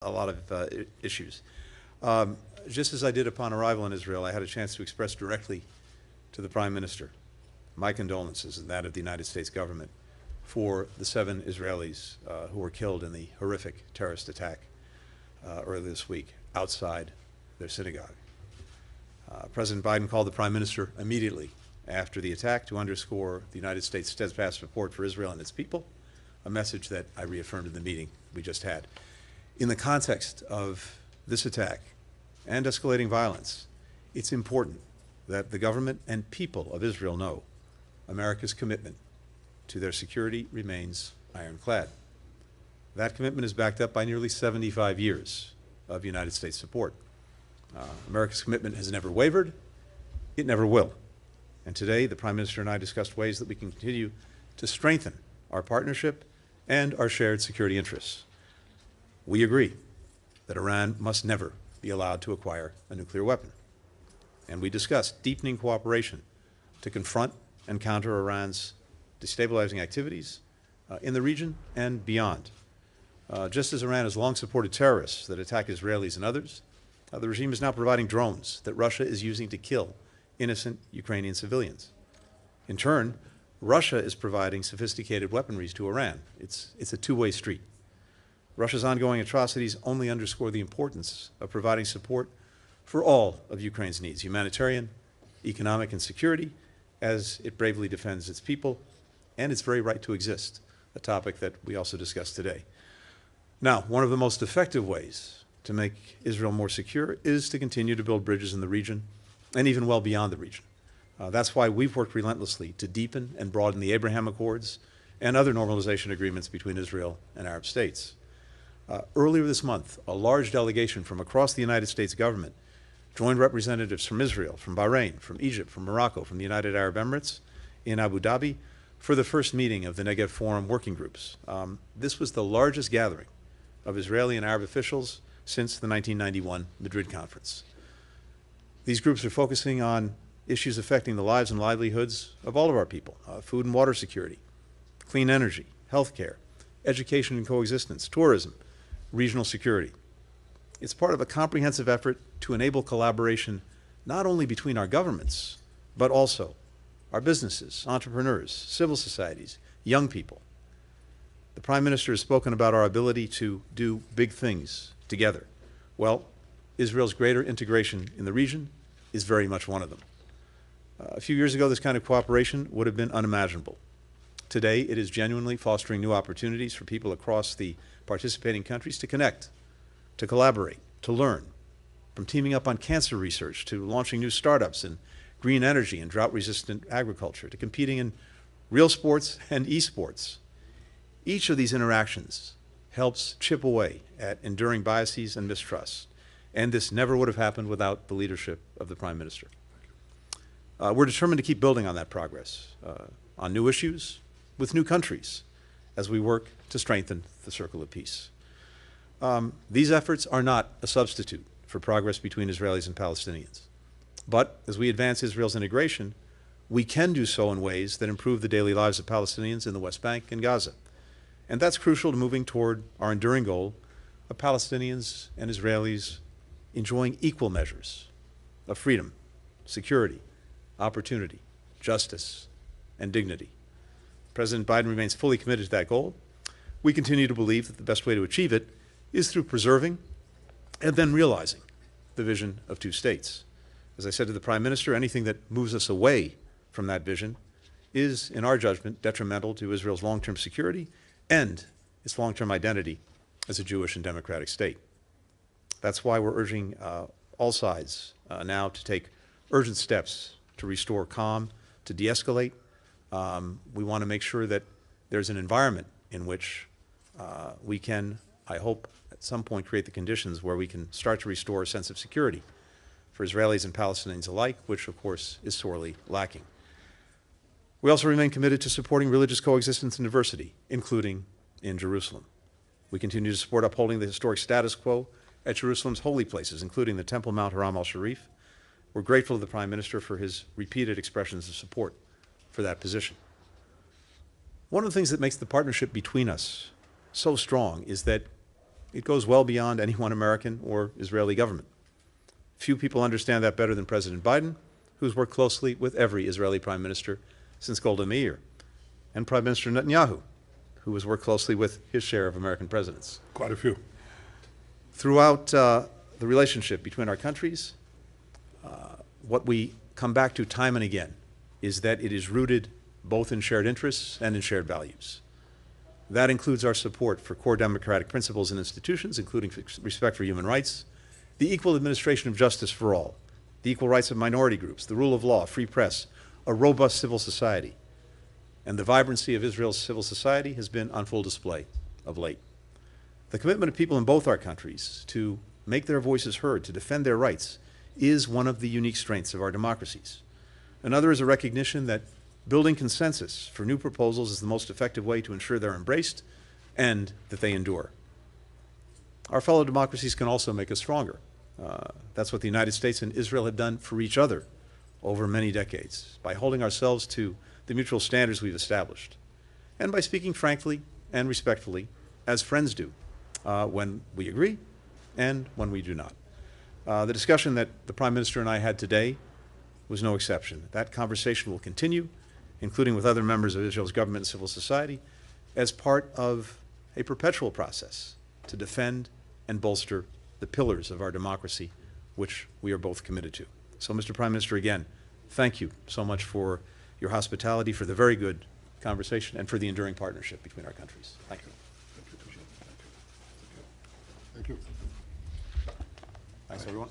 a lot of issues. Just as I did upon arrival in Israel, I had a chance to express directly to the Prime Minister my condolences and that of the United States government for the 7 Israelis who were killed in the horrific terrorist attack earlier this week outside their synagogue. President Biden called the Prime Minister immediately after the attack to underscore the United States' steadfast support for Israel and its people, a message that I reaffirmed in the meeting we just had. In the context of this attack and escalating violence, it's important that the government and people of Israel know America's commitment to their security remains ironclad. That commitment is backed up by nearly 75 years of United States support. America's commitment has never wavered. It never will. And today, the Prime Minister and I discussed ways that we can continue to strengthen our partnership and our shared security interests. We agree that Iran must never be allowed to acquire a nuclear weapon. And we discussed deepening cooperation to confront and counter Iran's destabilizing activities in the region and beyond. Just as Iran has long supported terrorists that attack Israelis and others, the regime is now providing drones that Russia is using to kill innocent Ukrainian civilians. In turn, Russia is providing sophisticated weaponry to Iran. It's a two-way street. Russia's ongoing atrocities only underscore the importance of providing support for all of Ukraine's needs, humanitarian, economic, and security, as it bravely defends its people and its very right to exist, a topic that we also discussed today. Now, one of the most effective ways to make Israel more secure is to continue to build bridges in the region and even well beyond the region. That's why we've worked relentlessly to deepen and broaden the Abraham Accords and other normalization agreements between Israel and Arab states. Earlier this month, a large delegation from across the United States government joined representatives from Israel, from Bahrain, from Egypt, from Morocco, from the United Arab Emirates in Abu Dhabi for the first meeting of the Negev Forum working groups. This was the largest gathering of Israeli and Arab officials since the 1991 Madrid Conference. These groups are focusing on issues affecting the lives and livelihoods of all of our people, food and water security, clean energy, healthcare, education and coexistence, tourism, regional security. It's part of a comprehensive effort to enable collaboration not only between our governments, but also our businesses, entrepreneurs, civil societies, young people. The Prime Minister has spoken about our ability to do big things together. Well, Israel's greater integration in the region is very much one of them. A few years ago, this kind of cooperation would have been unimaginable. Today, it is genuinely fostering new opportunities for people across the participating countries to connect, to collaborate, to learn, from teaming up on cancer research to launching new startups in green energy and drought-resistant agriculture, to competing in real sports and esports. Each of these interactions helps chip away at enduring biases and mistrust. And this never would have happened without the leadership of the Prime Minister. We're determined to keep building on that progress, on new issues, with new countries, as we work to strengthen the circle of peace. These efforts are not a substitute for progress between Israelis and Palestinians. But as we advance Israel's integration, we can do so in ways that improve the daily lives of Palestinians in the West Bank and Gaza. And that's crucial to moving toward our enduring goal of Palestinians and Israelis enjoying equal measures of freedom, security, opportunity, justice, and dignity. President Biden remains fully committed to that goal. We continue to believe that the best way to achieve it is through preserving and then realizing the vision of 2 states. As I said to the Prime Minister, anything that moves us away from that vision is, in our judgment, detrimental to Israel's long-term security and its long-term identity as a Jewish and democratic state. That's why we're urging all sides now to take urgent steps to restore calm, to de-escalate. We want to make sure that there's an environment in which we can, I hope, at some point create the conditions where we can start to restore a sense of security for Israelis and Palestinians alike, which, of course, is sorely lacking. We also remain committed to supporting religious coexistence and diversity, including in Jerusalem. We continue to support upholding the historic status quo at Jerusalem's holy places, including the Temple Mount Haram al-Sharif. We're grateful to the Prime Minister for his repeated expressions of support for that position. One of the things that makes the partnership between us so strong is that It goes well beyond any one American or Israeli government. Few people understand that better than President Biden, who's worked closely with every Israeli prime minister since Golda Meir, and Prime Minister Netanyahu, who has worked closely with his share of American presidents. Quite a few. Throughout the relationship between our countries, what we come back to time and again is that it is rooted both in shared interests and in shared values. That includes our support for core democratic principles and institutions, including respect for human rights, the equal administration of justice for all, the equal rights of minority groups, the rule of law, free press, a robust civil society. And the vibrancy of Israel's civil society has been on full display of late. The commitment of people in both our countries to make their voices heard, to defend their rights, is one of the unique strengths of our democracies. Another is a recognition that building consensus for new proposals is the most effective way to ensure they're embraced and that they endure. Our fellow democracies can also make us stronger. That's what the United States and Israel have done for each other over many decades, by holding ourselves to the mutual standards we've established, and by speaking frankly and respectfully, as friends do, when we agree and when we do not. The discussion that the Prime Minister and I had today was no exception. That conversation will continue, including with other members of Israel's government and civil society, as part of a perpetual process to defend and bolster the pillars of our democracy, which we are both committed to. So, Mr. Prime Minister, again, thank you so much for your hospitality, for the very good conversation, and for the enduring partnership between our countries. Thank you. Thank you. Thanks, everyone.